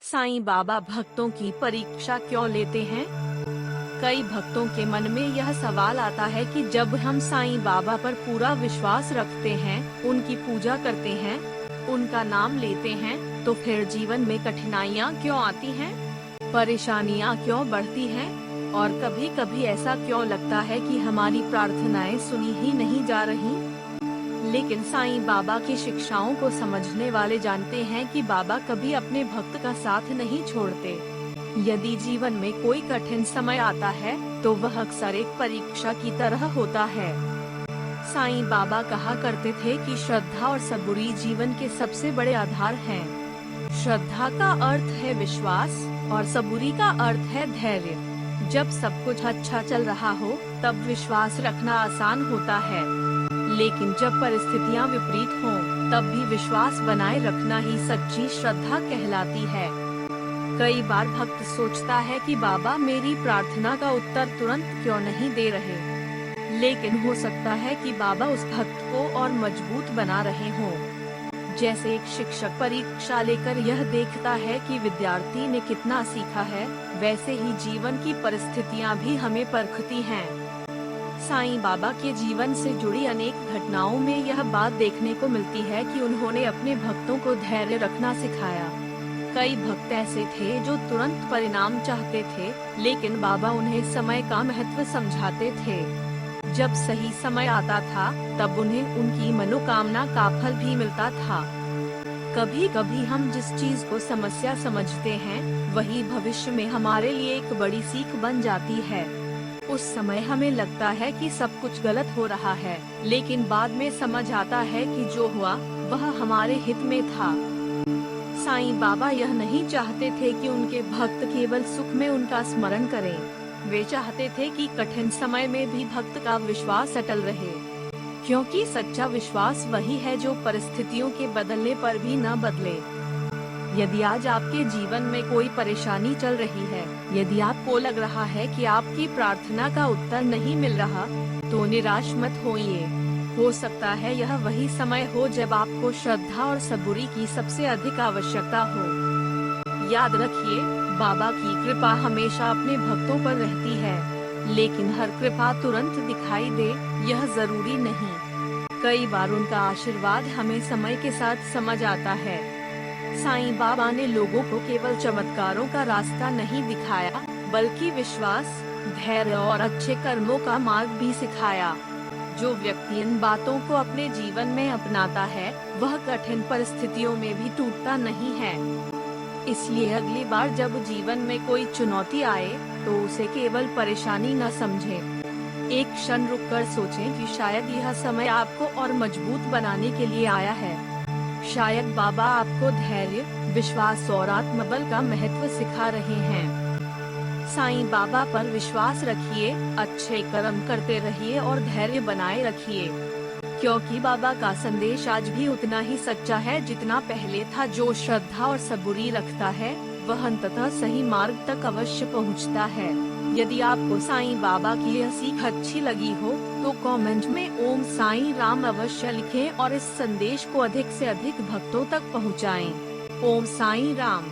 साईं बाबा भक्तों की परीक्षा क्यों लेते हैं? कई भक्तों के मन में यह सवाल आता है कि जब हम साईं बाबा पर पूरा विश्वास रखते हैं, उनकी पूजा करते हैं, उनका नाम लेते हैं, तो फिर जीवन में कठिनाइयाँ क्यों आती हैं? परेशानियाँ क्यों बढ़ती हैं? और कभी कभी ऐसा क्यों लगता है कि हमारी प्रार्थनाएं सुनी ही नहीं जा रही? लेकिन साईं बाबा की शिक्षाओं को समझने वाले जानते हैं कि बाबा कभी अपने भक्त का साथ नहीं छोड़ते। यदि जीवन में कोई कठिन समय आता है, तो वह अक्सर एक परीक्षा की तरह होता है। साईं बाबा कहा करते थे कि श्रद्धा और सबूरी जीवन के सबसे बड़े आधार हैं। श्रद्धा का अर्थ है विश्वास और सबूरी का अर्थ है धैर्य। जब सब कुछ अच्छा चल रहा हो, तब विश्वास रखना आसान होता है, लेकिन जब परिस्थितियां विपरीत हों, तब भी विश्वास बनाए रखना ही सच्ची श्रद्धा कहलाती है। कई बार भक्त सोचता है कि बाबा मेरी प्रार्थना का उत्तर तुरंत क्यों नहीं दे रहे, लेकिन हो सकता है कि बाबा उस भक्त को और मजबूत बना रहे हों। जैसे एक शिक्षक परीक्षा लेकर यह देखता है कि विद्यार्थी ने कितना सीखा है, वैसे ही जीवन की परिस्थितियां भी हमें परखती हैं। साईं बाबा के जीवन से जुड़ी अनेक घटनाओं में यह बात देखने को मिलती है कि उन्होंने अपने भक्तों को धैर्य रखना सिखाया। कई भक्त ऐसे थे जो तुरंत परिणाम चाहते थे, लेकिन बाबा उन्हें समय का महत्व समझाते थे। जब सही समय आता था, तब उन्हें उनकी मनोकामना का फल भी मिलता था। कभी कभी हम जिस चीज को समस्या समझते हैं, वही भविष्य में हमारे लिए एक बड़ी सीख बन जाती है। उस समय हमें लगता है कि सब कुछ गलत हो रहा है, लेकिन बाद में समझ आता है कि जो हुआ वह हमारे हित में था। साईं बाबा यह नहीं चाहते थे कि उनके भक्त केवल सुख में उनका स्मरण करें। वे चाहते थे कि कठिन समय में भी भक्त का विश्वास अटल रहे, क्योंकि सच्चा विश्वास वही है जो परिस्थितियों के बदलने पर भी न बदले। यदि आज आपके जीवन में कोई परेशानी चल रही है, यदि आपको लग रहा है कि आपकी प्रार्थना का उत्तर नहीं मिल रहा, तो निराश मत होइए। हो सकता है यह वही समय हो जब आपको श्रद्धा और सबूरी की सबसे अधिक आवश्यकता हो। याद रखिए, बाबा की कृपा हमेशा अपने भक्तों पर रहती है, लेकिन हर कृपा तुरंत दिखाई दे, यह जरूरी नहीं। कई बार उनका आशीर्वाद हमें समय के साथ समझ आता है। साईं बाबा ने लोगों को केवल चमत्कारों का रास्ता नहीं दिखाया, बल्कि विश्वास, धैर्य और अच्छे कर्मों का मार्ग भी सिखाया। जो व्यक्ति इन बातों को अपने जीवन में अपनाता है, वह कठिन परिस्थितियों में भी टूटता नहीं है। इसलिए अगली बार जब जीवन में कोई चुनौती आए, तो उसे केवल परेशानी न समझें। एक क्षण रुककर सोचें कि शायद यह समय आपको और मजबूत बनाने के लिए आया है। शायद बाबा आपको धैर्य, विश्वास और आत्मबल का महत्व सिखा रहे हैं। साईं बाबा पर विश्वास रखिए, अच्छे कर्म करते रहिए और धैर्य बनाए रखिए, क्योंकि बाबा का संदेश आज भी उतना ही सच्चा है जितना पहले था। जो श्रद्धा और सबूरी रखता है, वह अंततः सही मार्ग तक अवश्य पहुंचता है। यदि आपको साईं बाबा की यह सीख अच्छी लगी हो, तो कमेंट में ओम साईं राम अवश्य लिखें और इस संदेश को अधिक से अधिक भक्तों तक पहुंचाएं। ओम साईं राम।